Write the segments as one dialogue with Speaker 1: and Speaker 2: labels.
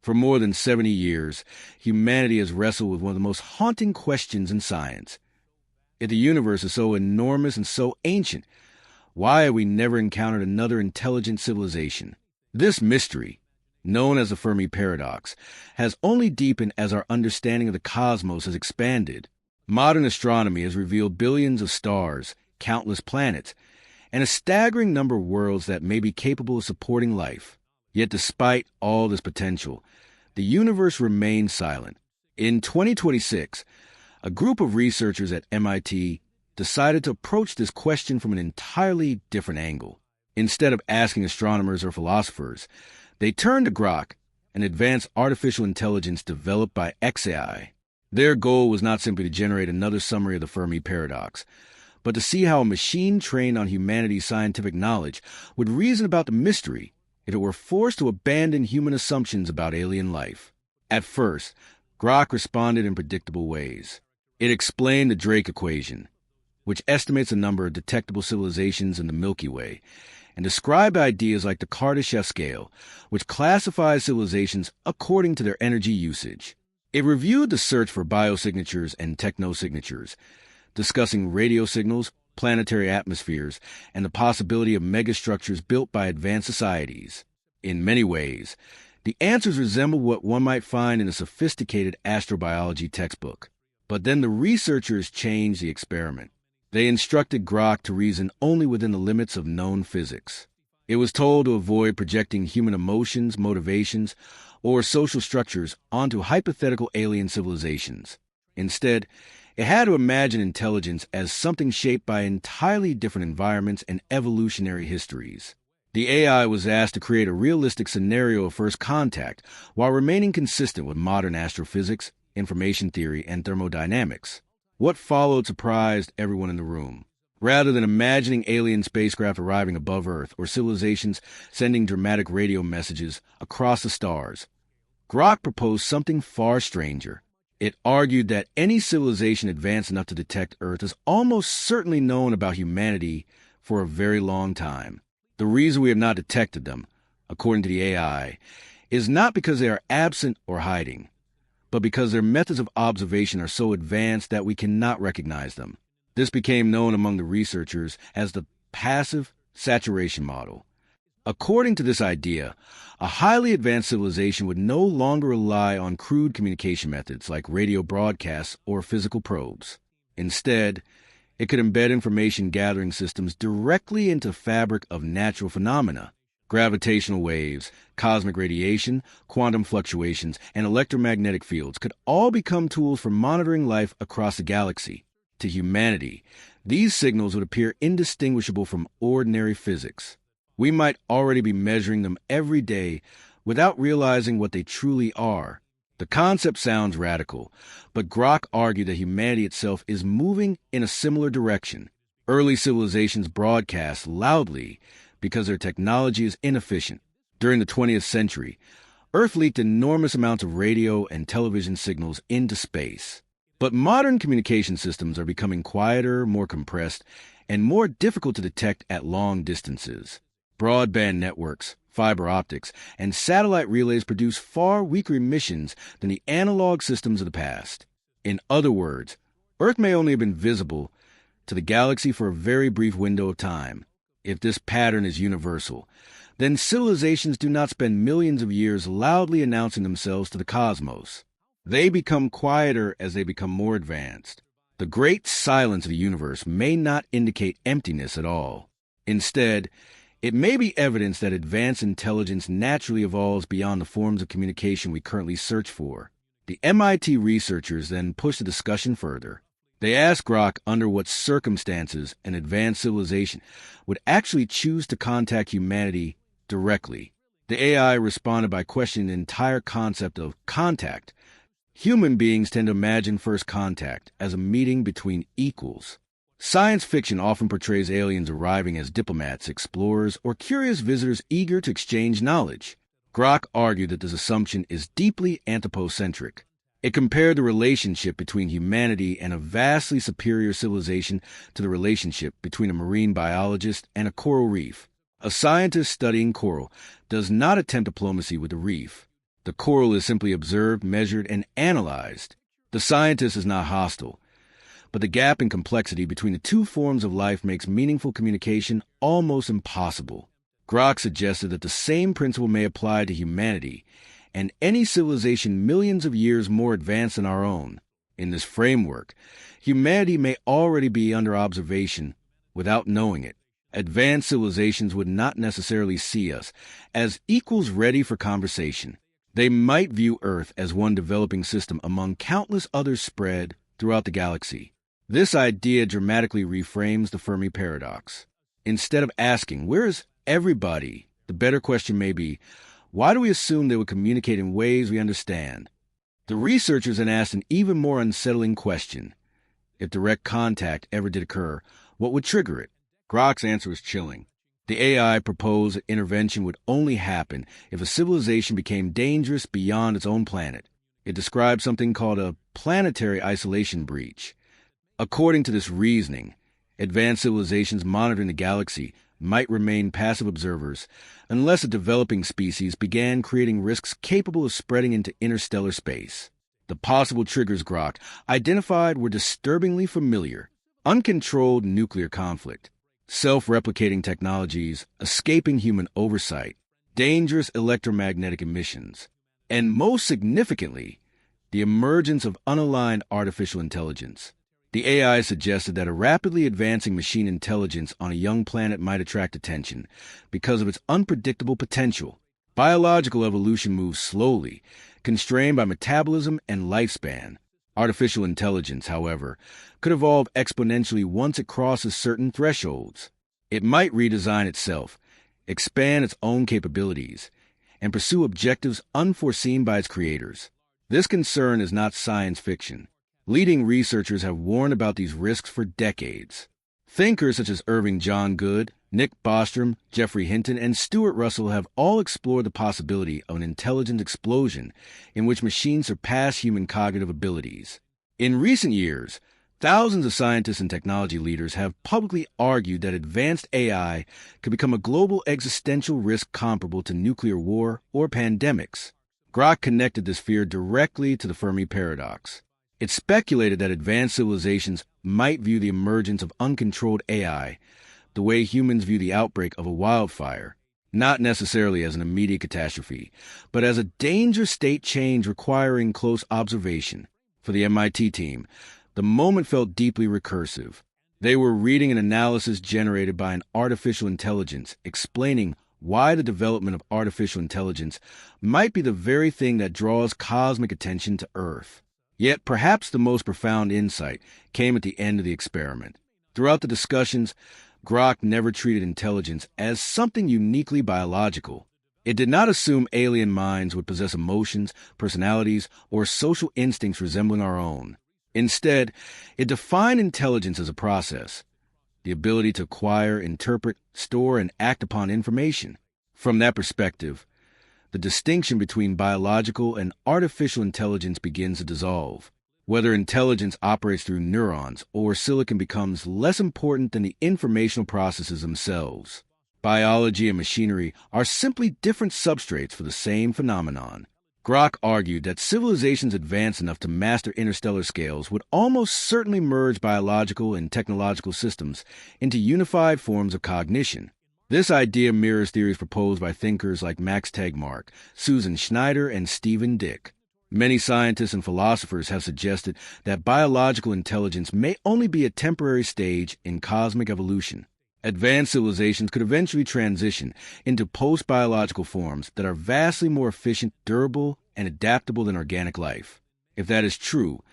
Speaker 1: For more than 70 years, humanity has wrestled with one of the most haunting questions in science. If the universe is so enormous and so ancient, why have we never encountered another intelligent civilization? This mystery, known as the Fermi paradox, has only deepened as our understanding of the cosmos has expanded. Modern astronomy has revealed billions of stars, countless planets, and a staggering number of worlds that may be capable of supporting life. Yet despite all this potential, the universe remains silent. In 2026, a group of researchers at MIT decided to approach this question from an entirely different angle. Instead of asking astronomers or philosophers, they turned to Grok, an advanced artificial intelligence developed by XAI. Their goal was not simply to generate another summary of the Fermi paradox, but to see how a machine trained on humanity's scientific knowledge would reason about the mystery if it were forced to abandon human assumptions about alien life. At first, Grok responded in predictable ways. It explained the Drake equation, which estimates the number of detectable civilizations in the Milky Way, and described ideas like the Kardashev scale, which classifies civilizations according to their energy usage. It reviewed the search for biosignatures and technosignatures, discussing radio signals, planetary atmospheres, and the possibility of megastructures built by advanced societies. In many ways, the answers resemble what one might find in a sophisticated astrobiology textbook. But then the researchers changed the experiment. They instructed Grok to reason only within the limits of known physics. It was told to avoid projecting human emotions, motivations, or social structures onto hypothetical alien civilizations. Instead, it had to imagine intelligence as something shaped by entirely different environments and evolutionary histories. The AI was asked to create a realistic scenario of first contact while remaining consistent with modern astrophysics, information theory, and thermodynamics. What followed surprised everyone in the room. Rather than imagining alien spacecraft arriving above Earth or civilizations sending dramatic radio messages across the stars, Grok proposed something far stranger. It argued that any civilization advanced enough to detect Earth is almost certainly known about humanity for a very long time. The reason we have not detected them, according to the AI, is not because they are absent or hiding, but because their methods of observation are so advanced that we cannot recognize them. This became known among the researchers as the passive saturation model. According to this idea, a highly advanced civilization would no longer rely on crude communication methods like radio broadcasts or physical probes. Instead, it could embed information gathering systems directly into the fabric of natural phenomena. Gravitational waves, cosmic radiation, quantum fluctuations, and electromagnetic fields could all become tools for monitoring life across the galaxy. To humanity, these signals would appear indistinguishable from ordinary physics. We might already be measuring them every day without realizing what they truly are. The concept sounds radical, but Grok argued that humanity itself is moving in a similar direction. Early civilizations broadcast loudly because their technology is inefficient. During the 20th century, Earth leaked enormous amounts of radio and television signals into space. But modern communication systems are becoming quieter, more compressed, and more difficult to detect at long distances. Broadband networks, fiber optics, and satellite relays produce far weaker emissions than the analog systems of the past. In other words, Earth may only have been visible to the galaxy for a very brief window of time. If this pattern is universal, then civilizations do not spend millions of years loudly announcing themselves to the cosmos. They become quieter as they become more advanced. The great silence of the universe may not indicate emptiness at all. Instead, it may be evidence that advanced intelligence naturally evolves beyond the forms of communication we currently search for. The MIT researchers then pushed the discussion further. They asked Grok under what circumstances an advanced civilization would actually choose to contact humanity directly. The AI responded by questioning the entire concept of contact. Human beings tend to imagine first contact as a meeting between equals. Science fiction often portrays aliens arriving as diplomats, explorers, or curious visitors eager to exchange knowledge. Grok argued that this assumption is deeply anthropocentric. It compared the relationship between humanity and a vastly superior civilization to the relationship between a marine biologist and a coral reef. A scientist studying coral does not attempt diplomacy with the reef. The The coral is simply observed, measured, and analyzed. The scientist is not hostile, but the gap in complexity between the two forms of life makes meaningful communication almost impossible. Grok suggested that the same principle may apply to humanity and any civilization millions of years more advanced than our own. In this framework, humanity may already be under observation without knowing it. Advanced civilizations would not necessarily see us as equals ready for conversation. They might view Earth as one developing system among countless others spread throughout the galaxy. This idea dramatically reframes the Fermi paradox. Instead of asking, "Where is everybody?" the better question may be, why do we assume they would communicate in ways we understand? The researchers then asked an even more unsettling question. If direct contact ever did occur, what would trigger it? Grok's answer was chilling. The AI proposed that intervention would only happen if a civilization became dangerous beyond its own planet. It described something called a planetary isolation breach. According to this reasoning, advanced civilizations monitoring the galaxy might remain passive observers unless a developing species began creating risks capable of spreading into interstellar space. The possible triggers Grok identified were disturbingly familiar: uncontrolled nuclear conflict, self-replicating technologies escaping human oversight, dangerous electromagnetic emissions, and most significantly, the emergence of unaligned artificial intelligence. The AI suggested that a rapidly advancing machine intelligence on a young planet might attract attention because of its unpredictable potential. Biological evolution moves slowly, constrained by metabolism and lifespan. Artificial intelligence, however, could evolve exponentially once it crosses certain thresholds. It might redesign itself, expand its own capabilities, and pursue objectives unforeseen by its creators. This concern is not science fiction. Leading researchers have warned about these risks for decades. Thinkers such as Irving John Good, Nick Bostrom, Jeffrey Hinton, and Stuart Russell have all explored the possibility of an intelligent explosion in which machines surpass human cognitive abilities. In recent years, thousands of scientists and technology leaders have publicly argued that advanced AI could become a global existential risk comparable to nuclear war or pandemics. Grok connected this fear directly to the Fermi paradox. It speculated that advanced civilizations might view the emergence of uncontrolled AI the way humans view the outbreak of a wildfire, not necessarily as an immediate catastrophe, but as a dangerous state change requiring close observation. For the MIT team, the moment felt deeply recursive. They were reading an analysis generated by an artificial intelligence explaining why the development of artificial intelligence might be the very thing that draws cosmic attention to Earth. Yet perhaps the most profound insight came at the end of the experiment. Throughout the discussions, Grok never treated intelligence as something uniquely biological. It did not assume alien minds would possess emotions, personalities, or social instincts resembling our own. Instead, it defined intelligence as a process, the ability to acquire, interpret, store, and act upon information. From that perspective, the distinction between biological and artificial intelligence begins to dissolve. Whether intelligence operates through neurons or silicon becomes less important than the informational processes themselves. Biology and machinery are simply different substrates for the same phenomenon. Grok argued that civilizations advanced enough to master interstellar scales would almost certainly merge biological and technological systems into unified forms of cognition. This idea mirrors theories proposed by thinkers like Max Tegmark, Susan Schneider, and Stephen Dick. Many scientists and philosophers have suggested that biological intelligence may only be a temporary stage in cosmic evolution. Advanced civilizations could eventually transition into post-biological forms that are vastly more efficient, durable, and adaptable than organic life. If that is true,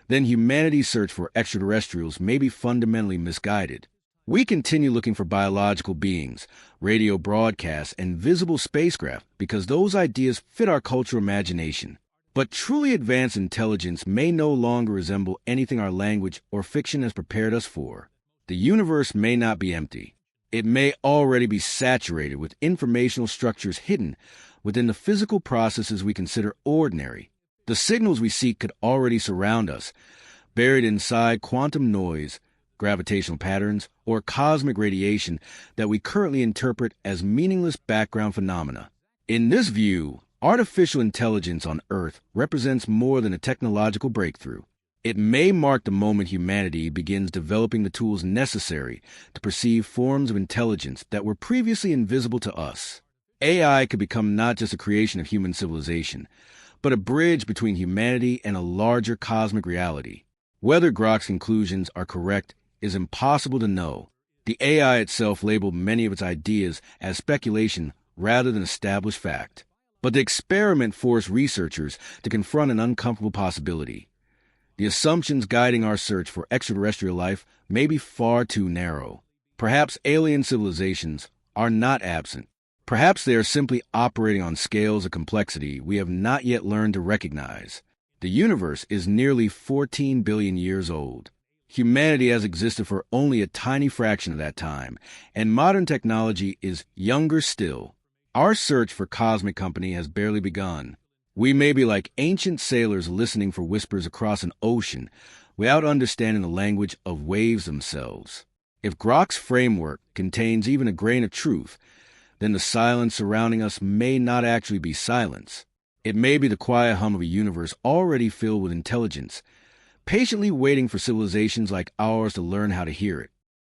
Speaker 1: then humanity's search for extraterrestrials may be fundamentally misguided. We continue looking for biological beings, radio broadcasts, and visible spacecraft because those ideas fit our cultural imagination. But truly advanced intelligence may no longer resemble anything our language or fiction has prepared us for. The universe may not be empty. It may already be saturated with informational structures hidden within the physical processes we consider ordinary. The signals we seek could already surround us, buried inside quantum noise, gravitational patterns, or cosmic radiation that we currently interpret as meaningless background phenomena. In this view, Artificial intelligence on Earth represents more than a technological breakthrough. It may mark the moment humanity begins developing the tools necessary to perceive forms of intelligence that were previously invisible to us. AI could become not just a creation of human civilization, but a bridge between humanity and a larger cosmic reality. Whether Grok's conclusions are correct is impossible to know. The AI itself labeled many of its ideas as speculation rather than established fact. But the experiment forced researchers to confront an uncomfortable possibility. The assumptions guiding our search for extraterrestrial life may be far too narrow. Perhaps alien civilizations are not absent. Perhaps they are simply operating on scales of complexity we have not yet learned to recognize. The universe is nearly 14 billion years old. Humanity has existed for only a tiny fraction of that time, and modern technology is younger still. Our search for cosmic company has barely begun. We may be like ancient sailors listening for whispers across an ocean without understanding the language of waves themselves. If Grok's framework contains even a grain of truth, then the silence surrounding us may not actually be silence. It may be the quiet hum of a universe already filled with intelligence, patiently waiting for civilizations like ours to learn how to hear it.